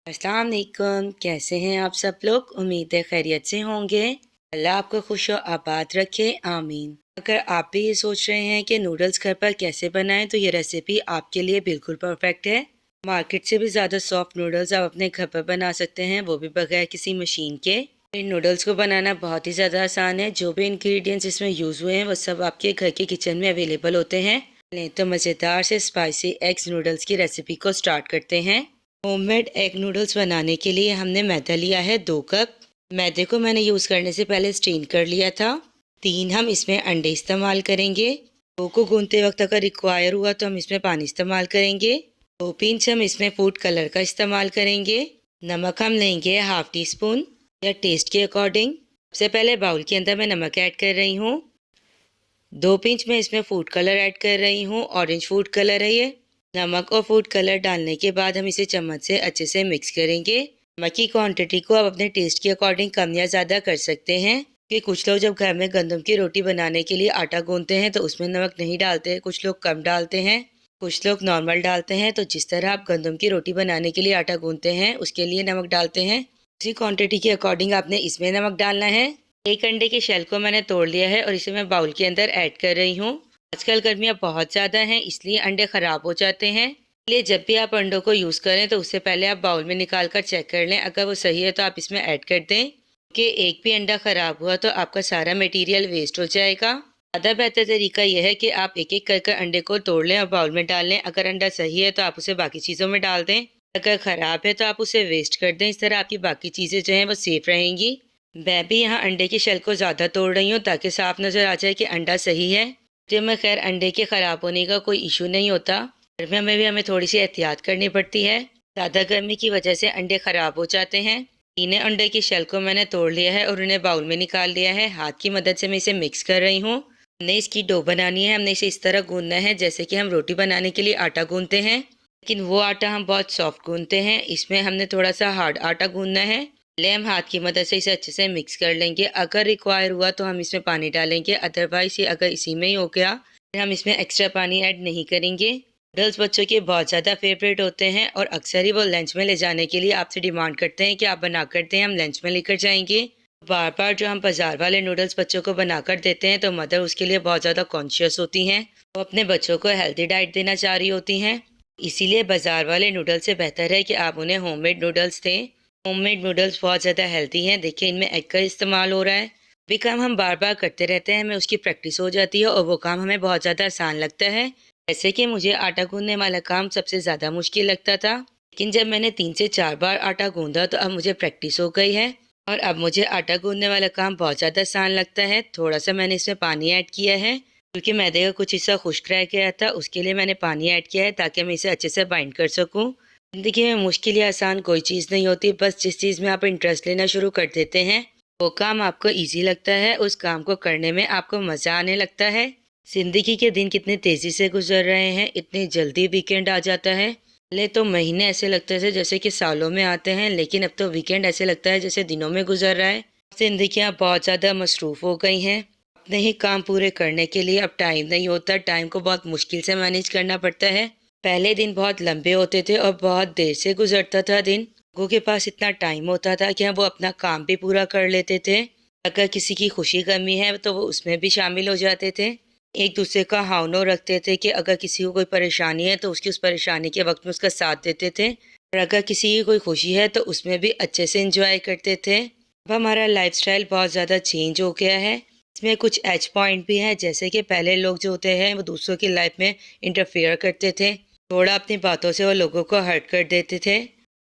अस्सलाम वालेकुम। कैसे हैं आप सब लोग? उम्मीद है खैरियत से होंगे। अल्लाह आपको खुश और आबाद रखे, आमीन। अगर आप भी ये सोच रहे हैं कि नूडल्स घर पर कैसे बनाएं तो ये रेसिपी आपके लिए बिल्कुल परफेक्ट है। मार्केट से भी ज़्यादा सॉफ्ट नूडल्स आप अपने घर पर बना सकते हैं, वो भी बगैर किसी मशीन के। इन नूडल्स को बनाना बहुत ही ज़्यादा आसान है। जो भी इंग्रेडिएंट्स इसमें यूज़ हुए हैं वो सब आपके घर के किचन में अवेलेबल होते हैं। तो मज़ेदार से स्पाइसी एग्स नूडल्स की रेसिपी को स्टार्ट करते हैं। होममेड एग नूडल्स बनाने के लिए हमने मैदा लिया है 2 कप। मैदे को मैंने यूज़ करने से पहले स्टीम कर लिया था। 3 हम इसमें अंडे इस्तेमाल करेंगे। 2 को गूंदते वक्त अगर रिक्वायर हुआ तो हम इसमें पानी इस्तेमाल करेंगे। 2 पिंच हम इसमें फूड कलर का इस्तेमाल करेंगे। नमक हम लेंगे हाफ टी स्पून या टेस्ट के अकॉर्डिंग। सबसे पहले बाउल के अंदर मैं नमक ऐड कर रही हूँ। 2 पिंच में इसमें फूड कलर ऐड कर रही हूँ, ऑरेंज फूड कलर है ये। नमक और फूड कलर डालने के बाद हम इसे चम्मच से अच्छे से मिक्स करेंगे। नमक की क्वांटिटी को आप अपने टेस्ट के अकॉर्डिंग कम या ज़्यादा कर सकते हैं कि कुछ लोग जब घर में गंदम की रोटी बनाने के लिए आटा गूंथते हैं तो उसमें नमक नहीं डालते, कुछ लोग कम डालते हैं, कुछ लोग नॉर्मल डालते हैं। तो जिस तरह आप गंदम की रोटी बनाने के लिए आटा गूंथते हैं उसके लिए नमक डालते हैं, उसी क्वान्टिटी के अकॉर्डिंग आपने इसमें नमक डालना है। एक अंडे के शेल को मैंने तोड़ लिया है और इसे मैं बाउल के अंदर ऐड कर रही हूँ। आजकल गर्मियाँ बहुत ज़्यादा हैं इसलिए अंडे ख़राब हो जाते हैं, इसलिए जब भी आप अंडों को यूज़ करें तो उससे पहले आप बाउल में निकाल कर चेक कर लें। अगर वो सही है तो आप इसमें ऐड कर दें, कि एक भी अंडा ख़राब हुआ तो आपका सारा मटेरियल वेस्ट हो जाएगा। ज़्यादा बेहतर तरीका यह है कि आप एक एक कर अंडे को तोड़ लें और बाउल में डाल लें। अगर अंडा सही है तो आप उसे बाकी चीज़ों में डाल दें, अगर ख़राब है तो आप उसे वेस्ट कर दें। इस तरह आपकी बाकी चीज़ें जो हैं वो सेफ़ रहेंगी। मैं भी यहाँ अंडे की शेल को ज़्यादा तोड़ रही हूँ ताकि साफ नज़र आ जाए कि अंडा सही है। जो में खैर अंडे के ख़राब होने का कोई इशू नहीं होता, गर्मियों में भी हमें थोड़ी सी एहतियात करनी पड़ती है। ज़्यादा गर्मी की वजह से अंडे ख़राब हो जाते हैं। 3 अंडे की शेल को मैंने तोड़ लिया है और उन्हें बाउल में निकाल लिया है। हाथ की मदद से मैं इसे मिक्स कर रही हूँ। हमने इसकी डो बनानी है। हमने इसे इस तरह गूंदना है जैसे कि हम रोटी बनाने के लिए आटा गूंदते हैं, लेकिन वो आटा हम बहुत सॉफ्ट गूंदते हैं, इसमें हमने थोड़ा सा हार्ड आटा गूंदना है। पहले हम हाथ की मदद से इसे अच्छे से मिक्स कर लेंगे। अगर रिक्वायर हुआ तो हम इसमें पानी डालेंगे, अदरवाइज ये अगर इसी में ही हो गया फिर हम इसमें एक्स्ट्रा पानी ऐड नहीं करेंगे। नूडल्स बच्चों के बहुत ज़्यादा फेवरेट होते हैं और अक्सर ही वो लंच में ले जाने के लिए आपसे डिमांड करते हैं कि आप बना कर दें, हम लंच में लेकर जाएंगे। बार बार जो हम बाज़ार वाले नूडल्स बच्चों को बना कर देते हैं तो मदर उसके लिए बहुत ज़्यादा कॉन्शियस होती हैं, वो अपने बच्चों को हेल्दी डाइट देना चाह रही होती हैं। इसीलिए बाज़ार वाले नूडल्स से बेहतर है कि आप उन्हें होममेड नूडल्स दें। होममेड नूडल्स बहुत ज़्यादा हेल्दी हैं। देखिए इनमें एग का इस्तेमाल हो रहा है। भी काम हम बार बार करते रहते हैं, हमें उसकी प्रैक्टिस हो जाती है और वो काम हमें बहुत ज़्यादा आसान लगता है। जैसे कि मुझे आटा गूंदने वाला काम सबसे ज़्यादा मुश्किल लगता था, लेकिन जब मैंने 3 से 4 बार आटा गूंदा तो अब मुझे प्रैक्टिस हो गई है और अब मुझे आटा गूंदने वाला काम बहुत ज़्यादा आसान लगता है। थोड़ा सा मैंने इसमें पानी ऐड किया है क्योंकि मैदे का कुछ हिस्सा खुश्क रह गया था, उसके लिए मैंने पानी ऐड किया है ताकि मैं इसे अच्छे से बाइंड कर सकूँ। ज़िंदगी में मुश्किल या आसान कोई चीज़ नहीं होती, बस जिस चीज़ में आप इंटरेस्ट लेना शुरू कर देते हैं वो काम आपको इजी लगता है, उस काम को करने में आपको मज़ा आने लगता है। ज़िंदगी के दिन कितने तेज़ी से गुजर रहे हैं, इतनी जल्दी वीकेंड आ जाता है। पहले तो महीने ऐसे लगते थे जैसे कि सालों में आते हैं, लेकिन अब तो वीकेंड ऐसे लगता है जैसे दिनों में गुजर रहा है। ज़िंदगियाँ बहुत ज़्यादा मसरूफ़ हो गई हैं। अपने ही काम पूरे करने के लिए अब टाइम नहीं होता, टाइम को बहुत मुश्किल से मैनेज करना पड़ता है। पहले दिन बहुत लंबे होते थे और बहुत देर से गुजरता था दिन। लोगों के पास इतना टाइम होता था कि वो अपना काम भी पूरा कर लेते थे। अगर किसी की खुशी गमी है तो वो उसमें भी शामिल हो जाते थे। एक दूसरे का हावनो रखते थे कि अगर किसी को कोई परेशानी है तो उसकी उस परेशानी के वक्त में उसका साथ देते थे, और अगर किसी की कोई खुशी है तो उसमें भी अच्छे से एंजॉय करते थे। अब हमारा लाइफस्टाइल बहुत ज़्यादा चेंज हो गया है। इसमें कुछ एज पॉइंट भी हैं, जैसे कि पहले लोग जो होते हैं वो दूसरों की लाइफ में इंटरफेयर करते थे, थोड़ा अपनी बातों से वो लोगों को हर्ट कर देते थे।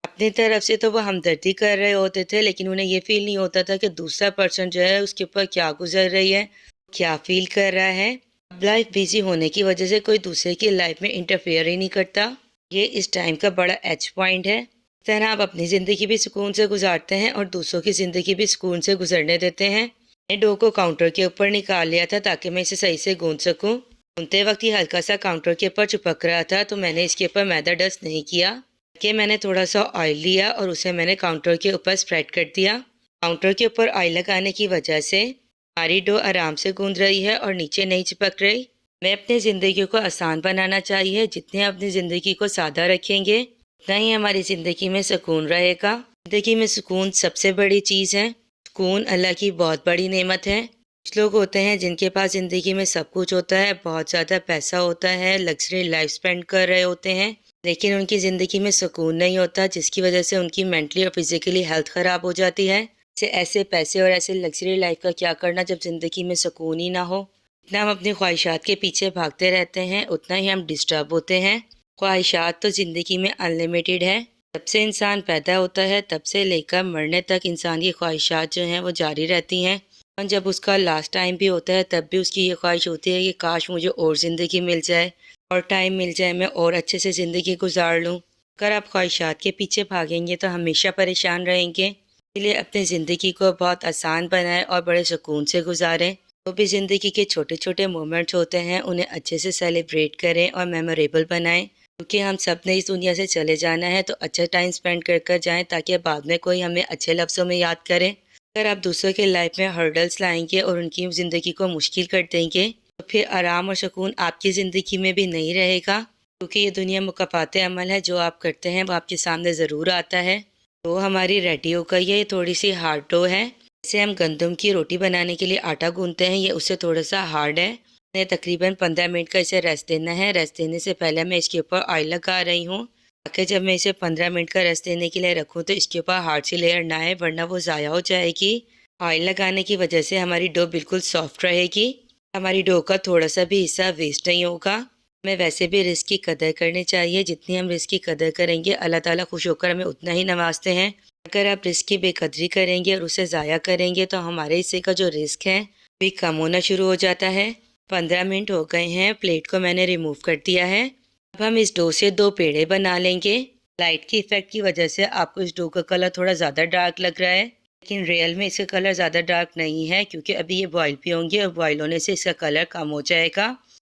अपनी तरफ से तो वो हमदर्दी कर रहे होते थे, लेकिन उन्हें ये फील नहीं होता था कि दूसरा पर्सन जो है उसके ऊपर क्या गुजर रही है, क्या फील कर रहा है। अब लाइफ बिजी होने की वजह से कोई दूसरे की लाइफ में इंटरफेयर ही नहीं करता। ये इस टाइम का बड़ा एच पॉइंट है। इस तरह आप अपनी ज़िंदगी भी सुकून से गुजारते हैं और दूसरों की ज़िंदगी भी सुकून से गुजरने देते हैं। मैंने डो को काउंटर के ऊपर निकाल लिया था ताकि मैं इसे सही से गूंद सकूं। गूंदते वक्त ये हल्का सा काउंटर के ऊपर चिपक रहा था तो मैंने इसके ऊपर मैदा डस्ट नहीं किया, कि मैंने थोड़ा सा ऑयल लिया और उसे मैंने काउंटर के ऊपर स्प्रेड कर दिया। काउंटर के ऊपर ऑयल लगाने की वजह से हमारी डो आराम से गूंद रही है और नीचे नहीं चिपक रही। मैं अपनी ज़िंदगी को आसान बनाना चाहिए, जितने अपनी ज़िंदगी को सादा रखेंगे उतना ही हमारी ज़िंदगी में सुकून रहेगा। ज़िंदगी में सुकून सबसे बड़ी चीज़ है। सुकून अल्लाह की बहुत बड़ी नेमत है। कुछ लोग होते हैं जिनके पास ज़िंदगी में सब कुछ होता है, बहुत ज़्यादा पैसा होता है, लग्ज़री लाइफ़ स्पेंड कर रहे होते हैं, लेकिन उनकी ज़िंदगी में सुकून नहीं होता, जिसकी वजह से उनकी मेंटली और फिज़िकली हेल्थ ख़राब हो जाती है। ऐसे पैसे और ऐसे लग्ज़री लाइफ़ का क्या करना जब ज़िंदगी में सुकून ही ना हो। जितना हम अपनी ख्वाहिशात के पीछे भागते रहते हैं, उतना ही हम डिस्टर्ब होते हैं। ख्वाहिशात तो ज़िंदगी में अनलिमिटेड है। जब से इंसान पैदा होता है तब से लेकर मरने तक इंसान की ख्वाहिशात जो हैं वो जारी रहती हैं। और जब उसका लास्ट टाइम भी होता है तब भी उसकी ये ख्वाहिश होती है कि काश मुझे और ज़िंदगी मिल जाए और टाइम मिल जाए, मैं और अच्छे से ज़िंदगी गुजार लूँ। अगर आप ख्वाहिशात के पीछे भागेंगे तो हमेशा परेशान रहेंगे। इसलिए अपनी ज़िंदगी को बहुत आसान बनाएं और बड़े सुकून से गुजारें। तो भी ज़िंदगी के छोटे छोटे मोमेंट्स होते हैं, उन्हें अच्छे से सेलिब्रेट करें और मेमोरेबल बनाएं, क्योंकि हम सब ने इस दुनिया से चले जाना है। तो अच्छा टाइम स्पेंड कर कर जाएं ताकि बाद में कोई हमें अच्छे लफ्ज़ों में याद करे। अगर आप दूसरों के लाइफ में हर्डल्स लाएंगे और उनकी ज़िंदगी को मुश्किल कर देंगे तो फिर आराम और सुकून आपकी ज़िंदगी में भी नहीं रहेगा, क्योंकि ये दुनिया मुकाफ़ात अमल है। जो आप करते हैं वो आपके सामने ज़रूर आता है। तो हमारी रेडी हो गई है, ये थोड़ी सी हार्ड डो है। जैसे हम गंदम की रोटी बनाने के लिए आटा गूंथते हैं, ये उससे थोड़ा सा हार्ड है। मैं तकरीबन 15 मिनट का इसे रेस्ट देना है। रेस्ट देने से पहले मैं इसके ऊपर ऑयल लगा रही हूँ, ताकि जब मैं इसे 15 मिनट का रेस्ट देने के लिए रखूँ तो इसके ऊपर हार्ड सी लेयर ना आए, वरना वो ज़ाया हो जाएगी। ऑयल लगाने की वजह से हमारी डो बिल्कुल सॉफ्ट रहेगी। हमारी डो का थोड़ा सा भी हिस्सा वेस्ट नहीं होगा। हमें वैसे भी रिस्क की कदर करनी चाहिए। जितनी हम रिस्क की कदर करेंगे अल्लाह ताला खुश होकर हमें उतना ही नवाजते हैं। अगर आप रिस्क की बेकदरी करेंगे और उसे ज़ाया करेंगे तो हमारे हिस्से का जो रिस्क है भी कम होना शुरू हो जाता है। 15 मिनट हो गए हैं, प्लेट को मैंने रिमूव कर दिया है। अब हम इस डो से 2 पेड़े बना लेंगे। लाइट के इफेक्ट की वजह से आपको इस डो का कलर थोड़ा ज़्यादा डार्क लग रहा है, लेकिन रियल में इसका कलर ज़्यादा डार्क नहीं है, क्योंकि अभी ये बॉयल भी होंगे और बॉयल होने से इसका कलर कम हो जाएगा।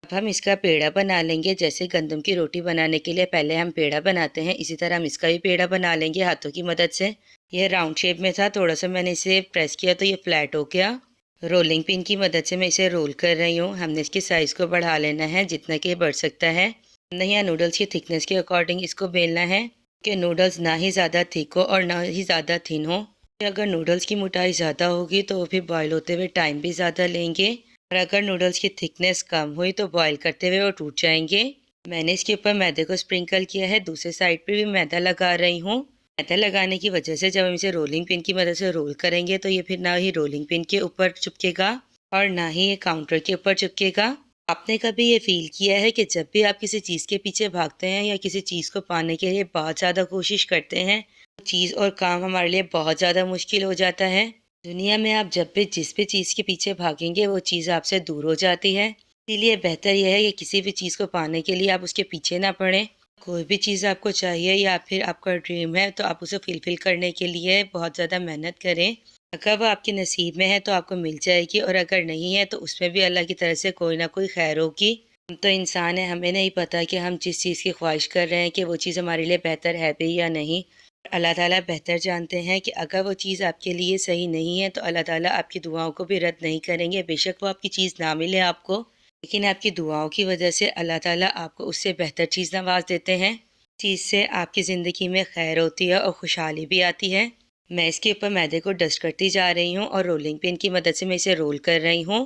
अब हम इसका पेड़ा बना लेंगे। जैसे गंदम की रोटी बनाने के लिए पहले हम पेड़ा बनाते हैं, इसी तरह हम इसका भी पेड़ा बना लेंगे हाथों की मदद से। यह राउंड शेप में था, थोड़ा सा मैंने इसे प्रेस किया तो ये फ्लैट हो गया। रोलिंग पिन की मदद से मैं इसे रोल कर रही हूँ। हमने इसकी साइज़ को बढ़ा लेना है जितना कि बढ़ सकता है। हमने यहाँ नूडल्स की थिकनेस के अकॉर्डिंग इसको बेलना है कि नूडल्स ना ही ज़्यादा थिक हो और ना ही ज़्यादा थिन हो। अगर नूडल्स की मोटाई ज़्यादा होगी तो वो फिर बॉयल होते हुए टाइम भी ज़्यादा लेंगे, और अगर नूडल्स की थिकनेस कम हुई तो बॉयल करते हुए वो टूट जाएंगे। मैंने इसके ऊपर मैदे को स्प्रिंकल किया है, दूसरे साइड पे भी मैदा लगा रही हूँ। मैदा लगाने की वजह से जब हम इसे रोलिंग पिन की मदद से रोल करेंगे तो ये फिर ना ही रोलिंग पिन के ऊपर चिपकेगा और ना ही ये काउंटर के ऊपर चिपकेगा। आपने कभी ये फील किया है कि जब भी आप किसी चीज़ के पीछे भागते हैं या किसी चीज़ को पाने के लिए बहुत ज़्यादा कोशिश करते हैं, चीज़ और काम हमारे लिए बहुत ज़्यादा मुश्किल हो जाता है। दुनिया में आप जब भी जिस भी चीज़ के पीछे भागेंगे वो चीज़ आपसे दूर हो जाती है। इसीलिए बेहतर यह है कि किसी भी चीज़ को पाने के लिए आप उसके पीछे ना पड़ें। कोई भी चीज़ आपको चाहिए या फिर आपका ड्रीम है तो आप उसे फुलफिल करने के लिए बहुत ज़्यादा मेहनत करें। अगर वो आपके नसीब में है तो आपको मिल जाएगी, और अगर नहीं है तो उसमें भी अल्लाह की तरफ से कोई ना कोई खैर होगी। हम तो इंसान हैं, हमें नहीं पता कि हम जिस चीज़ की ख्वाहिश कर रहे हैं कि वो चीज़ हमारे लिए बेहतर है भी या नहीं। अल्लाह ताला बेहतर जानते हैं कि अगर वो चीज़ आपके लिए सही नहीं है तो अल्लाह ताला आपकी दुआओं को भी रद्द नहीं करेंगे। बेशक वो आपकी चीज़ ना मिले आपको, लेकिन आपकी दुआओं की वजह से अल्लाह ताला आपको उससे बेहतर चीज़ नवाज देते हैं। चीज़ से आपकी ज़िंदगी में खैर होती है और खुशहाली भी आती है। मैं इसके ऊपर मैदे को डस्ट करती जा रही हूँ और रोलिंग पिन की मदद से मैं इसे रोल कर रही हूँ।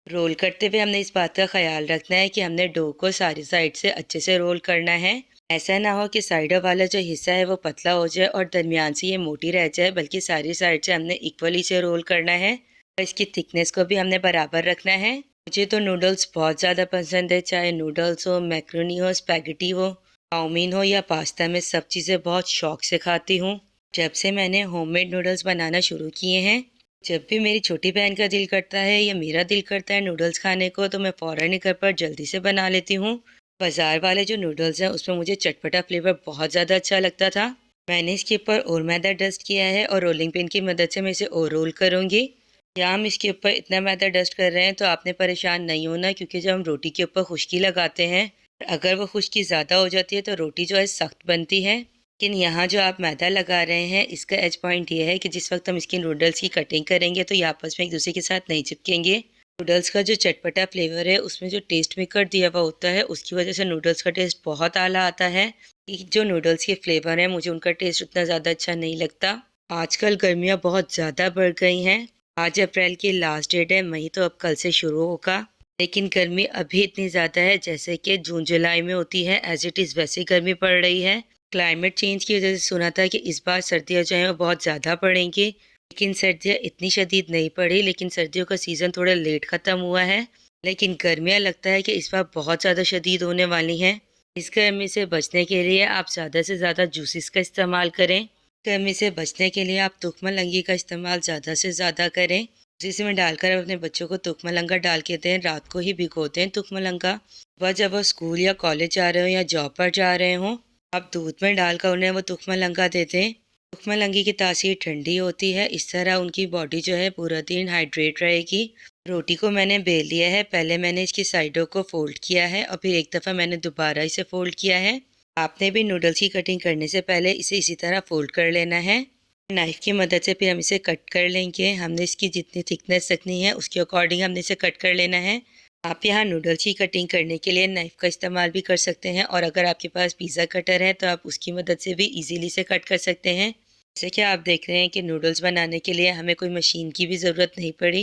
रोल करते हुए हमने इस बात का ख्याल रखना है कि हमने डो को सारी साइड से अच्छे से रोल करना है। ऐसा ना हो कि साइडों वाला जो हिस्सा है वो पतला हो जाए और दरमियान से ये मोटी रह जाए, बल्कि सारी साइड से हमने इक्वली से रोल करना है और इसकी थिकनेस को भी हमने बराबर रखना है। मुझे तो नूडल्स बहुत ज़्यादा पसंद है, चाहे नूडल्स हो, मैक्रोनी हो, स्पैगेटी हो, चाउमीन हो या पास्ता, में सब चीज़ें बहुत शौक से खाती हूँ। जब से मैंने होममेड नूडल्स बनाना शुरू किए हैं, जब भी मेरी छोटी बहन का दिल करता है या मेरा दिल करता है नूडल्स खाने को तो मैं फ़ौरन ही घर पर जल्दी से बना लेती हूँ। बाज़ार वाले जो नूडल्स हैं उसमें मुझे चटपटा फ्लेवर बहुत ज़्यादा अच्छा लगता था। मैंने इसके ऊपर और मैदा डस्ट किया है और रोलिंग पिन की मदद से मैं इसे और रोल करूँगी। या हम इसके ऊपर इतना मैदा डस्ट कर रहे हैं तो आपने परेशान नहीं होना, क्योंकि जब हम रोटी के ऊपर खुश्की लगाते हैं, अगर वो खुश्की ज़्यादा हो जाती है तो रोटी जो है सख्त बनती है। लेकिन यहाँ जो आप मैदा लगा रहे हैं इसका एज पॉइंट ये है कि जिस वक्त हम इसकी नूडल्स की कटिंग करेंगे तो ये आपस में एक दूसरे के साथ नहीं चिपकेंगे। नूडल्स का जो चटपटा फ्लेवर है उसमें जो टेस्ट मेकर दिया हुआ होता है उसकी वजह से नूडल्स का टेस्ट बहुत आला आता है। कि जो नूडल्स के फ्लेवर है मुझे उनका टेस्ट उतना ज़्यादा अच्छा नहीं लगता। आजकल गर्मियाँ बहुत ज़्यादा बढ़ गई हैं। आज अप्रैल की लास्ट डेट है, मई तो अब कल से शुरू होगा, लेकिन गर्मी अभी इतनी ज़्यादा है जैसे कि जून जुलाई में होती है एज इट इज़ वैसी गर्मी पड़ रही है। क्लाइमेट चेंज की वजह से सुना था कि इस बार सर्दियाँ जो हैं वो बहुत ज़्यादा पड़ेंगी, लेकिन सर्दियाँ इतनी शदीद नहीं पड़ी। लेकिन सर्दियों का सीज़न थोड़ा लेट ख़त्म हुआ है, लेकिन गर्मियाँ लगता है कि इस बार बहुत ज़्यादा शदीद होने वाली हैं। इस गर्मी से बचने के लिए आप ज़्यादा से ज़्यादा जूसेस का इस्तेमाल करें। गर्मी से बचने के लिए आप तुखमलंगी का इस्तेमाल ज़्यादा से ज़्यादा करें। जिसे में डालकर आप अपने बच्चों को तुखमलंगा डाल के दें, रात को ही भिगोते हैं तुखमलंगा। वह जब वो स्कूल या कॉलेज जा रहे हो या जॉब पर जा रहे हों, आप दूध में डालकर उन्हें वो तुखमलंगा दे दें। तुखमलंगी की तासीर ठंडी होती है, इस तरह उनकी बॉडी जो है पूरा दिन हाइड्रेट रहेगी। रोटी को मैंने बेल लिया है, पहले मैंने इसकी साइडों को फोल्ड किया है और फिर एक दफ़ा मैंने दोबारा इसे फोल्ड किया है। आपने भी नूडल्स की कटिंग करने से पहले इसे इसी तरह फोल्ड कर लेना है। नाइफ़ की मदद से फिर हम इसे कट कर लेंगे। हमने इसकी जितनी थिकनेस रखनी है उसके अकॉर्डिंग हमने इसे कट कर लेना है। आप यहाँ नूडल्स की कटिंग करने के लिए नाइफ़ का इस्तेमाल भी कर सकते हैं, और अगर आपके पास पिज़्ज़ा कटर है तो आप उसकी मदद से भी इजीली इसे कट कर सकते हैं। जैसे कि आप देख रहे हैं कि नूडल्स बनाने के लिए हमें कोई मशीन की भी ज़रूरत नहीं पड़ी,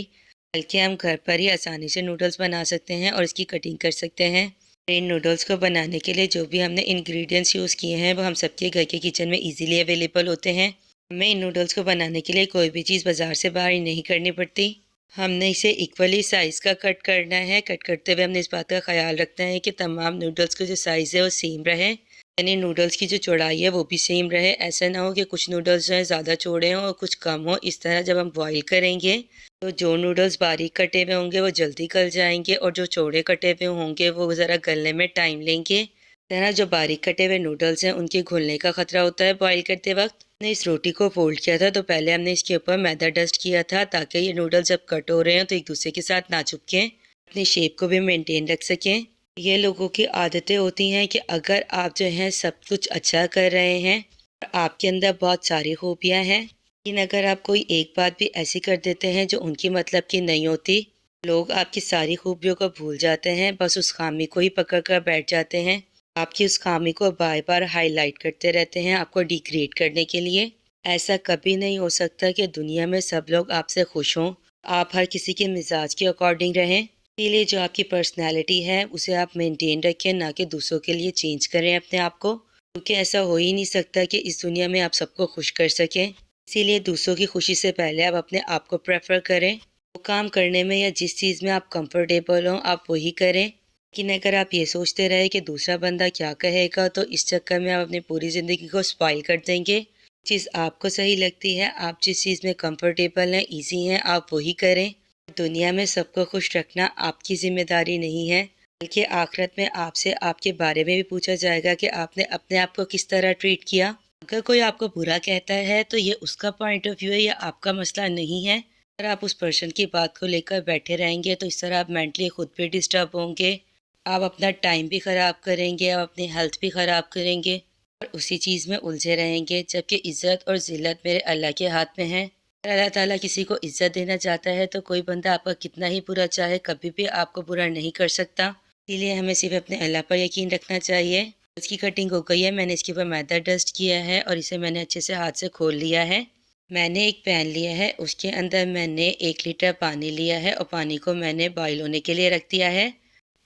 बल्कि हम घर पर ही आसानी से नूडल्स बना सकते हैं और इसकी कटिंग कर सकते हैं। इन नूडल्स को बनाने के लिए जो भी हमने इंग्रेडिएंट्स यूज़ किए हैं वो हम सबके घर के किचन में इजीली अवेलेबल होते हैं। हमें इन नूडल्स को बनाने के लिए कोई भी चीज़ बाज़ार से बाहर नहीं करनी पड़ती। हमने इसे इक्वली साइज़ का कट करना है। कट करते हुए हमने इस बात का ख्याल रखना है कि तमाम नूडल्स का जो साइज़ है वो सेम रहे, यानी नूडल्स की जो चौड़ाई है वो भी सेम रहे। ऐसा ना हो कि कुछ नूडल्स जो है ज़्यादा चौड़े हों और कुछ कम हो। इस तरह जब हम बॉईल करेंगे तो जो नूडल्स बारीक कटे हुए होंगे वो जल्दी गल जाएंगे, और जो चौड़े कटे हुए होंगे वो ज़रा गलने में टाइम लेंगे। तरह जो बारीक कटे हुए नूडल्स हैं उनके घुलने का खतरा होता है बॉईल करते वक्त। हमने इस रोटी को फोल्ड किया था तो पहले हमने इसके ऊपर मैदा डस्ट किया था, ताकि ये नूडल्स जब कट हो रहे हैं तो एक दूसरे के साथ ना चिपकें, अपनी शेप को भी मेंटेन रख सकें। ये लोगों की आदतें होती हैं कि अगर आप जो हैं सब कुछ अच्छा कर रहे हैं और आपके अंदर बहुत सारी खूबियाँ हैं, लेकिन अगर आप कोई एक बात भी ऐसी कर देते हैं जो उनकी मतलब की नहीं होती, लोग आपकी सारी खूबियों को भूल जाते हैं, बस उस खामी को ही पकड़ कर बैठ जाते हैं। आपकी उस खामी को बार बार हाईलाइट करते रहते हैं आपको डिग्रेड करने के लिए। ऐसा कभी नहीं हो सकता कि दुनिया में सब लोग आपसे खुश हों। आप हर किसी के मिजाज के अकॉर्डिंग रहें। इसीलिए जो आपकी पर्सनैलिटी है उसे आप मेंटेन रखें, ना कि दूसरों के लिए चेंज करें अपने आप को, क्योंकि ऐसा हो ही नहीं सकता कि इस दुनिया में आप सबको खुश कर सकें। इसीलिए दूसरों की खुशी से पहले आप अपने आप को प्रेफर करें। वो काम करने में या जिस चीज़ में आप कंफर्टेबल हों आप वही करें। लेकिन अगर आप ये सोचते रहे कि दूसरा बंदा क्या कहेगा तो इस चक्कर में आप अपनी पूरी ज़िंदगी को स्पॉइल कर देंगे। चीज़ आपको सही लगती है, आप जिस चीज़ में कंफर्टेबल हैं, इजी हैं, आप वही करें। दुनिया में सबको खुश रखना आपकी जिम्मेदारी नहीं है, बल्कि आखिरत में आपसे आपके बारे में भी पूछा जाएगा कि आपने अपने आप को किस तरह ट्रीट किया। अगर कोई आपको बुरा कहता है तो ये उसका पॉइंट ऑफ व्यू है, या आपका मसला नहीं है। अगर आप उस पर्सन की बात को लेकर बैठे रहेंगे तो इस तरह आप मेंटली खुद भी डिस्टर्ब होंगे, आप अपना टाइम भी ख़राब करेंगे, आप अपनी हेल्थ भी ख़राब करेंगे और उसी चीज़ में उलझे रहेंगे। जबकि इज़्ज़त और ज़िल्लत मेरे अल्लाह के हाथ में है। अगर अल्लाह ताला किसी को इज़्ज़त देना चाहता है तो कोई बंदा आपका कितना ही बुरा चाहे कभी भी आपको बुरा नहीं कर सकता। इसीलिए हमें सिर्फ अपने अल्लाह पर यकीन रखना चाहिए। इसकी कटिंग हो गई है, मैंने इसके ऊपर मैदा डस्ट किया है और इसे मैंने अच्छे से हाथ से खोल लिया है। मैंने एक पैन लिया है, उसके अंदर मैंने 1 लीटर पानी लिया है और पानी को मैंने बॉयल होने के लिए रख दिया है।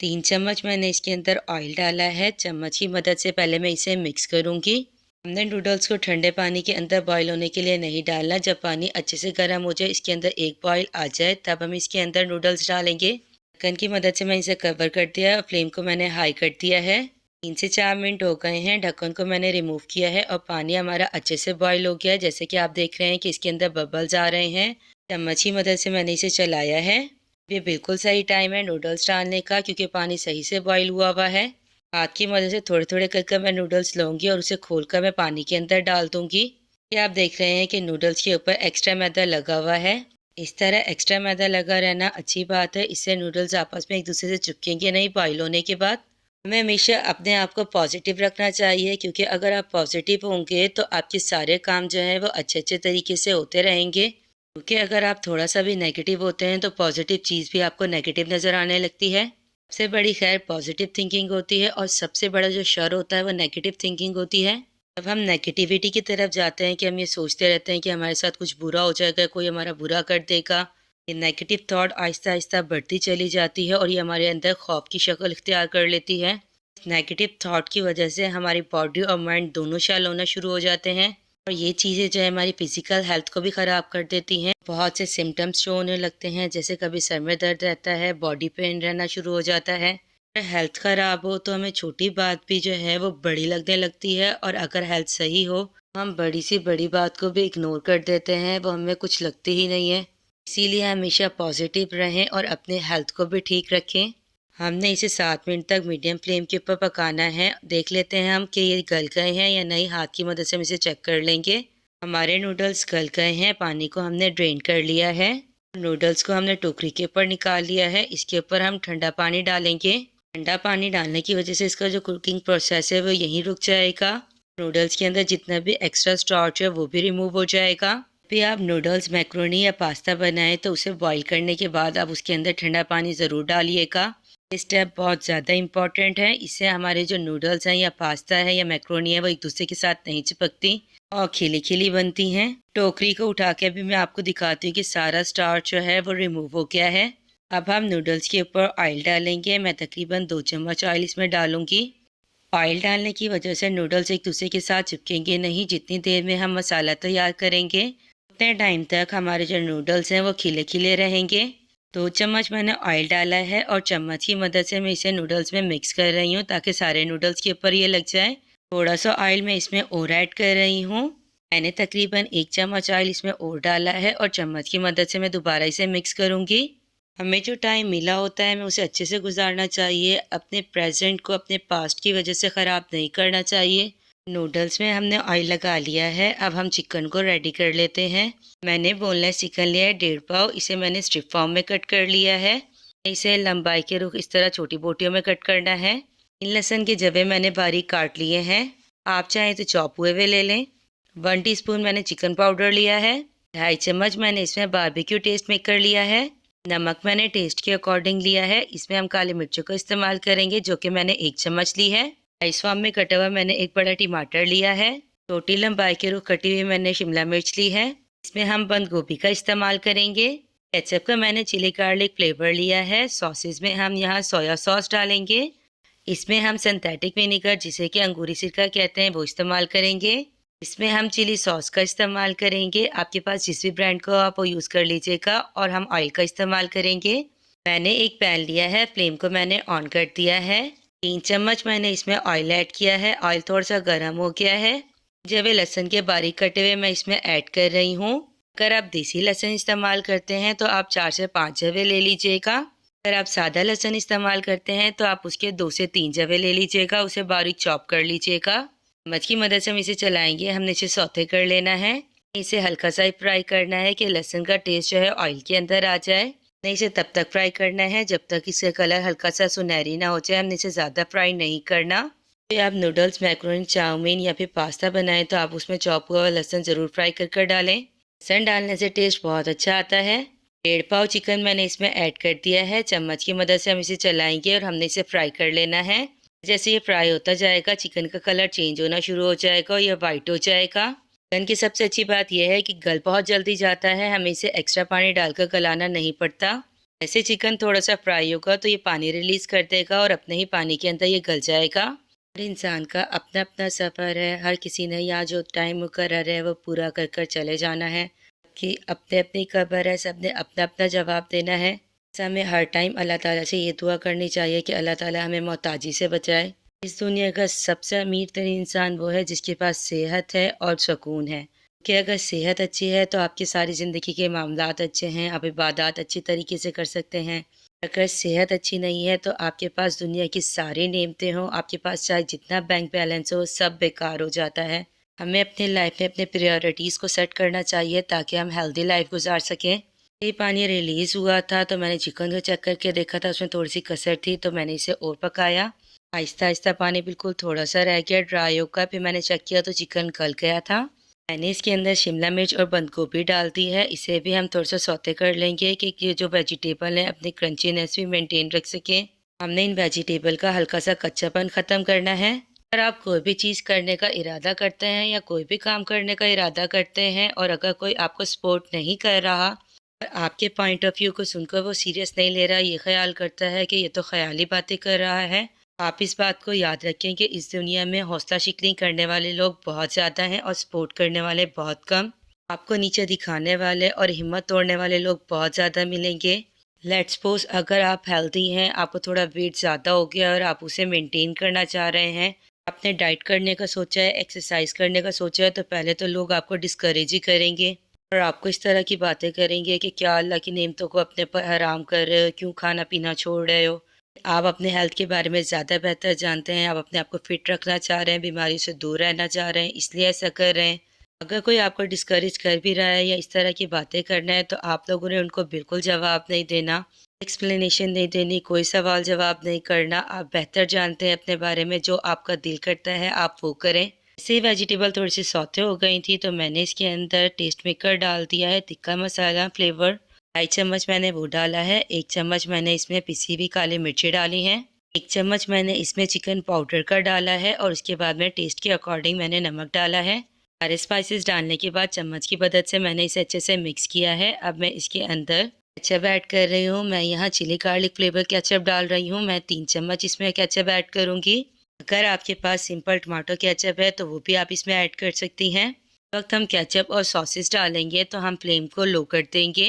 3 चम्मच मैंने इसके अंदर ऑयल डाला है। चम्मच की मदद से पहले मैं इसे मिक्स करूंगी। हमने नूडल्स को ठंडे पानी के अंदर बॉईल होने के लिए नहीं डालना। जब पानी अच्छे से गर्म हो जाए, इसके अंदर एक बॉईल आ जाए, तब हम इसके अंदर नूडल्स डालेंगे। ढक्कन की मदद से मैं इसे कवर कर दिया है और फ्लेम को मैंने हाई कर दिया है। 3 से 4 मिनट हो गए हैं, ढक्कन को मैंने रिमूव किया है और पानी हमारा अच्छे से बॉईल हो गया है। जैसे कि आप देख रहे हैं कि इसके अंदर बबल्स आ रहे हैं। चम्मच की मदद से मैंने इसे चलाया है। ये बिल्कुल सही टाइम है नूडल्स डालने का, क्योंकि पानी सही से बॉईल हुआ हुआ है। हाथ की मदद से थोड़े थोड़े करके मैं नूडल्स लूँगी और उसे खोलकर मैं पानी के अंदर डाल दूँगी। ये आप देख रहे हैं कि नूडल्स के ऊपर एक्स्ट्रा मैदा लगा हुआ है। इस तरह एक्स्ट्रा मैदा लगा रहना अच्छी बात है, इससे नूडल्स आपस में एक दूसरे से चिपकेंगे नहीं बॉईल होने के बाद। हमें हमेशा अपने आप को पॉजिटिव रखना चाहिए, क्योंकि अगर आप पॉजिटिव होंगे तो आपके सारे काम जो हैं वो अच्छे अच्छे तरीके से होते रहेंगे। क्योंकि अगर आप थोड़ा सा भी नेगेटिव होते हैं तो पॉजिटिव चीज़ भी आपको नेगेटिव नज़र आने लगती है। सबसे बड़ी खैर पॉजिटिव थिंकिंग होती है और सबसे बड़ा जो शर होता है वो नेगेटिव थिंकिंग होती है। जब हम नेगेटिविटी की तरफ जाते हैं कि हम ये सोचते रहते हैं कि हमारे साथ कुछ बुरा हो जाएगा, कोई हमारा बुरा कर देगा, ये नेगेटिव थॉट आहिस्ता आहिस्ता बढ़ती चली जाती है और ये हमारे अंदर खौफ की शक्ल इख्तियार कर लेती है। नेगेटिव थॉट की वजह से हमारी बॉडी और माइंड दोनों शैल होना शुरू हो जाते हैं और ये चीज़ें जो है हमारी फिजिकल हेल्थ को भी ख़राब कर देती हैं। बहुत से सिम्टम्स शो होने लगते हैं, जैसे कभी सर में दर्द रहता है, बॉडी पेन रहना शुरू हो जाता है। अगर हेल्थ ख़राब हो तो हमें छोटी बात भी जो है वो बड़ी लगने लगती है और अगर हेल्थ सही हो तो हम बड़ी सी बड़ी बात को भी इग्नोर कर देते हैं, वो हमें कुछ लगती ही नहीं है। इसीलिए हमेशा पॉजिटिव रहें और अपने हेल्थ को भी ठीक रखें। हमने इसे 7 मिनट तक मीडियम फ्लेम के ऊपर पकाना है। देख लेते हैं हम कि ये गल गए हैं या नहीं, हाथ की मदद से हम इसे चेक कर लेंगे। हमारे नूडल्स गल गए हैं, पानी को हमने ड्रेन कर लिया है। नूडल्स को हमने टोकरी के ऊपर निकाल लिया है। इसके ऊपर हम ठंडा पानी डालेंगे। ठंडा पानी डालने की वजह से इसका जो कुकिंग प्रोसेस है वो यहीं रुक जाएगा। नूडल्स के अंदर जितना भी एक्स्ट्रा स्टार्च है वो भी रिमूव हो जाएगा। भी आप नूडल्स, मैक्रोनी या पास्ता बनाएं तो उसे बॉईल करने के बाद आप उसके अंदर ठंडा पानी ज़रूर डालिएगा। ये स्टेप बहुत ज़्यादा इम्पॉर्टेंट है। इससे हमारे जो नूडल्स हैं या पास्ता है या मैक्रोनी है वो एक दूसरे के साथ नहीं चिपकती और खिली खिली बनती हैं। टोकरी को उठा के भी मैं आपको दिखाती हूँ कि सारा स्टार्च जो है वो रिमूव हो गया है। अब हम नूडल्स के ऊपर ऑयल डालेंगे। मैं तकरीबन 2 चम्मच ऑयल इसमें डालूंगी। ऑयल डालने की वजह से नूडल्स एक दूसरे के साथ चिपकेंगे नहीं। जितनी देर में हम मसाला तैयार करेंगे उतने टाइम तक हमारे जो नूडल्स हैं वो खिले खिले रहेंगे। 2 चम्मच मैंने ऑयल डाला है और चम्मच की मदद से मैं इसे नूडल्स में मिक्स कर रही हूँ ताकि सारे नूडल्स के ऊपर ये लग जाए। थोड़ा सा ऑयल मैं इसमें और ऐड कर रही हूँ। मैंने तकरीबन 1 चम्मच ऑयल इसमें और डाला है और चम्मच की मदद से मैं दोबारा इसे मिक्स करूँगी। हमें जो टाइम मिला होता है हमें उसे अच्छे से गुजारना चाहिए। अपने प्रेजेंट को अपने पास्ट की वजह से ख़राब नहीं करना चाहिए। नूडल्स में हमने ऑयल लगा लिया है। अब हम चिकन को रेडी कर लेते हैं। मैंने बोनलेस चिकन लिया है 1.5 पाव। इसे मैंने स्ट्रिप फॉर्म में कट कर लिया है। इसे लंबाई के रुख इस तरह छोटी बोटियों में कट करना है। इन लहसुन के जवे मैंने बारीक काट लिए हैं। आप चाहें तो चॉप हुए हुए ले लें। 1 टीस्पून मैंने चिकन पाउडर लिया है। 2.5 चम्मच मैंने इसमें बारबेक्यू टेस्ट मेकर लिया है। नमक मैंने टेस्ट के अकॉर्डिंग लिया है। इसमें हम काली मिर्चों का इस्तेमाल करेंगे जो कि मैंने 1 चम्मच ली है। इस फॉर्म में कटा हुआ मैंने एक बड़ा टमाटर लिया है। छोटी लंबाई के रुख कटी हुई मैंने शिमला मिर्च ली है। इसमें हम बंद गोभी का इस्तेमाल करेंगे। केचप का मैंने चिली गार्लिक फ्लेवर लिया है। सॉसेज में हम यहाँ सोया सॉस डालेंगे। इसमें हम सिंथेटिक विनेगर जिसे कि अंगूरी सिरका कहते हैं वो इस्तेमाल करेंगे। इसमें हम चिली सॉस का इस्तेमाल करेंगे। आपके पास जिस भी ब्रांड का आप वो यूज़ कर लीजिएगा। और हम ऑयल का इस्तेमाल करेंगे। मैंने एक पैन लिया है, फ्लेम को मैंने ऑन कर दिया है। 3 चम्मच मैंने इसमें ऑयल ऐड किया है। ऑयल थोड़ा सा गर्म हो गया है। जब लहसुन के बारीक कटे हुए मैं इसमें ऐड कर रही हूँ। अगर आप देसी लहसुन इस्तेमाल करते हैं तो आप 4 से 5 जवे ले लीजिएगा। अगर आप सादा लहसुन इस्तेमाल करते हैं तो आप उसके 2 से 3 जवे ले लीजिएगा। उसे बारीक चॉप कर लीजिएगा। चम्मच की मदद से हम इसे चलाएंगे। हमने इसे सौते कर लेना है। इसे हल्का सा फ्राई करना है कि लहसुन का टेस्ट जो है ऑयल के अंदर आ जाए। नहीं, इसे तब तक फ्राई करना है जब तक इसका कलर हल्का सा सुनहरी ना हो जाए। हमने इसे ज़्यादा फ्राई नहीं करना। फिर आप नूडल्स, मैक्रोनी, चाउमीन या फिर पास्ता बनाएं तो आप उसमें चॉप हुआ लहसुन ज़रूर फ्राई कर डालें। लहसुन डालने से टेस्ट बहुत अच्छा आता है। 1.5 पाव चिकन मैंने इसमें ऐड कर दिया है। चम्मच की मदद से हम इसे चलाएंगे और हमने इसे फ्राई कर लेना है। जैसे ये फ्राई होता जाएगा चिकन का कलर चेंज होना शुरू हो जाएगा और ये वाइट हो जाएगा। चिकन की सबसे अच्छी बात यह है कि गल बहुत जल्दी जाता है। हमें इसे एक्स्ट्रा पानी डालकर गलाना नहीं पड़ता। ऐसे चिकन थोड़ा सा फ्राई होगा तो ये पानी रिलीज़ कर देगा और अपने ही पानी के अंदर ये गल जाएगा। हर इंसान का अपना अपना सफ़र है। हर किसी ने यहाँ जो टाइम मुकर्रर है वो पूरा कर कर चले जाना है कि अपने अपनी कब्र है, सब ने अपना अपना जवाब देना है। हमें हर टाइम अल्लाह ताला से ये दुआ करनी चाहिए कि अल्लाह ताला हमें मोहताजी से बचाए। इस दुनिया का सबसे अमीर तरीन इंसान वो है जिसके पास सेहत है और सुकून है। कि अगर सेहत अच्छी है तो आपकी सारी ज़िंदगी के मामलात अच्छे हैं, आप इबादत अच्छी तरीके से कर सकते हैं। अगर सेहत अच्छी नहीं है तो आपके पास दुनिया की सारी नेमतें हों, आपके पास चाहे जितना बैंक बैलेंस हो, सब बेकार हो जाता है। हमें अपनी लाइफ में अपने प्रायोरिटीज़ को सेट करना चाहिए ताकि हम हेल्दी लाइफ गुजार सकें। ये पानी रिलीज़ हुआ था तो मैंने चिकन को चेक करके देखा था, उसमें थोड़ी सी कसर थी तो मैंने इसे और पकाया। आहिस्ता आहिस्ता पानी बिल्कुल थोड़ा सा रह गया, ड्राई होकर। फिर मैंने चेक किया तो चिकन गल गया था। मैंने इसके अंदर शिमला मिर्च और बंद गोभी डाल दी है। इसे भी हम थोड़ा सा सौते कर लेंगे कि ये जो वेजिटेबल है अपनी क्रंचीनेस भी मेंटेन रख सके। हमने इन वेजिटेबल का हल्का सा कच्चापन ख़त्म करना है। अगर आप कोई भी चीज़ करने का इरादा करते हैं या कोई भी काम करने का इरादा करते हैं और अगर कोई आपको सपोर्ट नहीं कर रहा और आपके पॉइंट ऑफ व्यू को सुनकर वो सीरियस नहीं ले रहा, ये ख्याल करता है कि ये तो ख्याली बातें कर रहा है, आप इस बात को याद रखें कि इस दुनिया में हौसला शिकनी करने वाले लोग बहुत ज़्यादा हैं और सपोर्ट करने वाले बहुत कम। आपको नीचे दिखाने वाले और हिम्मत तोड़ने वाले लोग बहुत ज़्यादा मिलेंगे। लेट्स सपोज अगर आप हेल्दी हैं, आपको थोड़ा वेट ज़्यादा हो गया और आप उसे मेंटेन करना चाह रहे हैं, आपने डाइट करने का सोचा है, एक्सरसाइज करने का सोचा है, तो पहले तो लोग आपको डिस्करेज ही करेंगे और आपको इस तरह की बातें करेंगे कि क्या अल्लाह की नेमतों को अपने पर हराम कर रहे हो, क्यों खाना पीना छोड़ रहे हो। आप अपने हेल्थ के बारे में ज़्यादा बेहतर जानते हैं, आप अपने आप को फिट रखना चाह रहे हैं, बीमारी से दूर रहना चाह रहे हैं, इसलिए ऐसा कर रहे हैं। अगर कोई आपको डिस्करेज कर भी रहा है या इस तरह की बातें करना है, तो आप लोगों ने उनको बिल्कुल जवाब नहीं देना, एक्सप्लेनेशन नहीं देनी, कोई सवाल जवाब नहीं करना। आप बेहतर जानते हैं अपने बारे में, जो आपका दिल करता है आप वो करें। ऐसे वेजिटेबल थोड़ी सी सौते हो गई थी तो मैंने इसके अंदर टेस्ट मेकर डाल दिया है, तिक्का मसाला फ्लेवर 2.5 चम्मच मैंने वो डाला है। 1 चम्मच मैंने इसमें पिसी हुई काली मिर्ची डाली हैं। 1 चम्मच मैंने इसमें चिकन पाउडर का डाला है और उसके बाद में टेस्ट के अकॉर्डिंग मैंने नमक डाला है। सारे स्पाइसेस डालने के बाद चम्मच की मदद से मैंने इसे अच्छे से मिक्स किया है। अब मैं इसके अंदर केचप ऐड कर रही हूँ। मैं यहाँ चिली गार्लिक फ्लेवर केचप डाल रही हूँ। मैं 3 चम्मच इसमें केचप ऐड करूँगी। अगर आपके पास सिंपल टमाटो केचप है तो वो भी आप इसमें ऐड कर सकती हैं। इस वक्त हम केचप और सॉसेस डालेंगे तो हम फ्लेम को लो कर देंगे।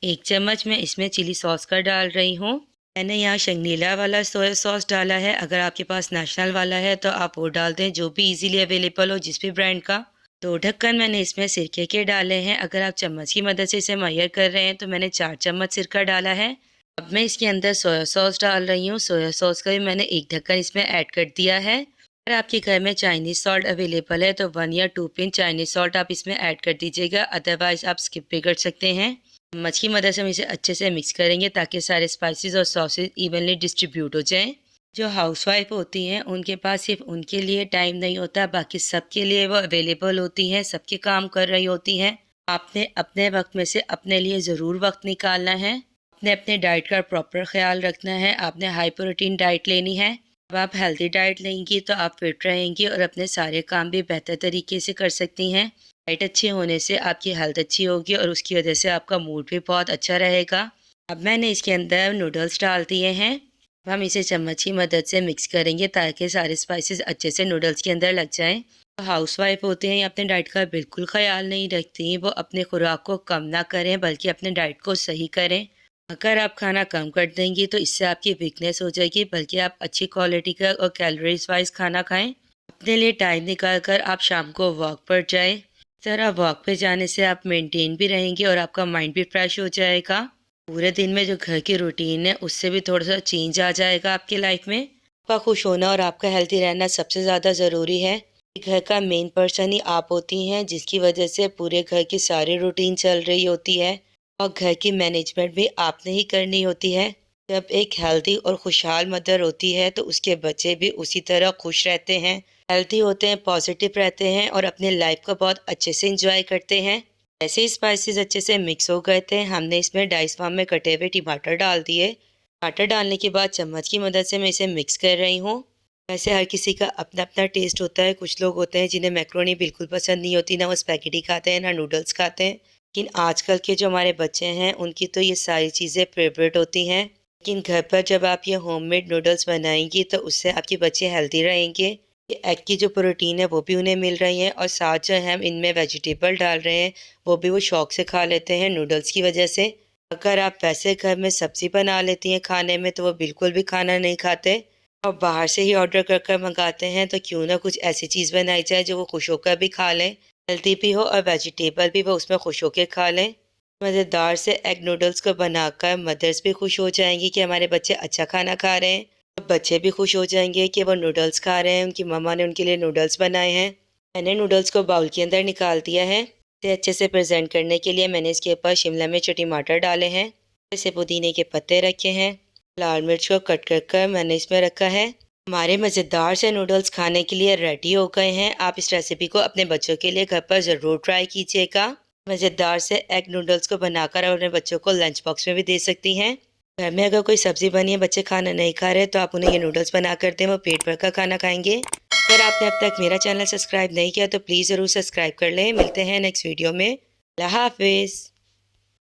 1 चम्मच मैं इसमें चिली सॉस का डाल रही हूँ। मैंने यहाँ शंगलीला वाला सोया सॉस डाला है। अगर आपके पास नेशनल वाला है तो आप वो डाल दें, जो भी इजीली अवेलेबल हो जिस भी ब्रांड का। 2 ढक्कन मैंने इसमें सिरके के डाले हैं। अगर आप चम्मच की मदद से इसे मैयर कर रहे हैं तो मैंने 4 चम्मच सिरका डाला है। अब मैं इसके अंदर सोया सॉस डाल रही हूँ। सोया सॉस का भी मैंने 1 ढक्कन इसमें ऐड कर दिया है। अगर आपके घर में चाइनीज़ सॉल्ट अवेलेबल है तो 1 या 2 पिंच चाइनीज़ सॉल्ट आप इसमें ऐड कर दीजिएगा, अदरवाइज आप स्किप भी कर सकते हैं। चम्मच की मदद से हम इसे अच्छे से मिक्स करेंगे ताकि सारे स्पाइसेस और सॉसेस इवनली डिस्ट्रीब्यूट हो जाएं। जो हाउसवाइफ होती हैं उनके पास सिर्फ उनके लिए टाइम नहीं होता, बाकी सबके लिए वो अवेलेबल होती हैं, सबके काम कर रही होती हैं। आपने अपने वक्त में से अपने लिए ज़रूर वक्त निकालना है। आपने अपने डाइट का प्रॉपर ख्याल रखना है। आपने हाई प्रोटीन डाइट लेनी है। अब आप हेल्दी डाइट लेंगी तो आप फिट रहेंगी और अपने सारे काम भी बेहतर तरीके से कर सकती हैं। डाइट अच्छी होने से आपकी हेल्थ अच्छी होगी और उसकी वजह से आपका मूड भी बहुत अच्छा रहेगा। अब मैंने इसके अंदर नूडल्स डाल दिए हैं। अब हम इसे चम्मच की मदद से मिक्स करेंगे ताकि सारे स्पाइसेस अच्छे से नूडल्स के अंदर लग जाएं। हाउस वाइफ होती हैं, ये अपने डाइट का बिल्कुल ख्याल नहीं रखती। वो अपने खुराक को कम ना करें बल्कि अपने डाइट को सही करें। अगर आप खाना कम कर देंगी तो इससे आपकी वीकनेस हो जाएगी, बल्कि आप अच्छी क्वालिटी का और कैलोरीज वाइज खाना खाएं। अपने लिए टाइम निकाल कर आप शाम को वॉक पर जाएं। इस तरह वॉक पे जाने से आप मेंटेन भी रहेंगे और आपका माइंड भी फ्रेश हो जाएगा। पूरे दिन में जो घर की रूटीन है उससे भी थोड़ा सा चेंज आ जाएगा आपकी लाइफ में। आपका खुश होना और आपका हेल्थी रहना सबसे ज़्यादा ज़रूरी है। घर का मेन पर्सन ही आप होती हैं, जिसकी वजह से पूरे घर की सारी रूटीन चल रही होती है और घर की मैनेजमेंट भी आपने ही करनी होती है। जब एक हेल्दी और खुशहाल मदर होती है तो उसके बच्चे भी उसी तरह खुश रहते हैं, हेल्दी होते हैं, पॉजिटिव रहते हैं और अपने लाइफ को बहुत अच्छे से इंजॉय करते हैं। ऐसे ही स्पाइसेस अच्छे से मिक्स हो गए थे, हमने इसमें डाइस फॉर्म में कटे हुए टमाटर डाल दिए। टमाटर डालने के बाद चम्मच की मदद से मैं इसे मिक्स कर रही हूँ। वैसे हर किसी का अपना अपना टेस्ट होता है। कुछ लोग होते हैं जिन्हें मैक्रोनी बिल्कुल पसंद नहीं होती, ना वो स्पैगेटी खाते हैं ना नूडल्स खाते हैं। लेकिन आजकल के जो हमारे बच्चे हैं उनकी तो ये सारी चीज़ें फेवरेट होती हैं। लेकिन घर पर जब आप ये होममेड नूडल्स बनाएंगी तो उससे आपके बच्चे हेल्दी रहेंगे। ये एग की जो प्रोटीन है वो भी उन्हें मिल रही है और साथ जो हम इनमें वेजिटेबल डाल रहे हैं वो भी वो शौक से खा लेते हैं नूडल्स की वजह से। अगर आप वैसे घर में सब्जी बना लेती हैं खाने में तो वो बिल्कुल भी खाना नहीं खाते और बाहर से ही ऑर्डर कर कर मंगाते हैं। तो क्यों ना कुछ ऐसी चीज़ बनाई जाए जो वो खुश होकर भी खा लें, हेल्दी भी हो और वेजिटेबल भी वो उसमें खुश होकर खा लें। मज़ेदार से एग नूडल्स को बनाकर मदर्स भी खुश हो जाएंगी कि हमारे बच्चे अच्छा खाना खा रहे हैं और बच्चे भी खुश हो जाएंगे कि वो नूडल्स खा रहे हैं, उनकी मम्मा ने उनके लिए नूडल्स बनाए हैं। मैंने नूडल्स को बाउल के अंदर निकाल दिया है। इसे अच्छे से प्रेजेंट करने के लिए मैंने इसके ऊपर शिमला मिर्च और टमाटर डाले हैं, इसे पुदीने के पत्ते रखे हैं, लाल मिर्च को कट कर कर मैंने इसमें रखा है। हमारे मज़ेदार से नूडल्स खाने के लिए रेडी हो गए हैं। आप इस रेसिपी को अपने बच्चों के लिए घर पर ज़रूर ट्राई कीजिएगा। मज़ेदार से एग नूडल्स को बनाकर और अपने बच्चों को लंच बॉक्स में भी दे सकती हैं। घर में अगर कोई सब्ज़ी बनी है, बच्चे खाना नहीं खा रहे, तो आप उन्हें ये नूडल्स बना कर दें, वो पेट भर का खाना खाएंगे। अगर आपने अब तक मेरा चैनल सब्सक्राइब नहीं किया तो प्लीज़ ज़रूर सब्सक्राइब कर लें। मिलते हैं नेक्स्ट वीडियो में। अल्लाह हाफिज़।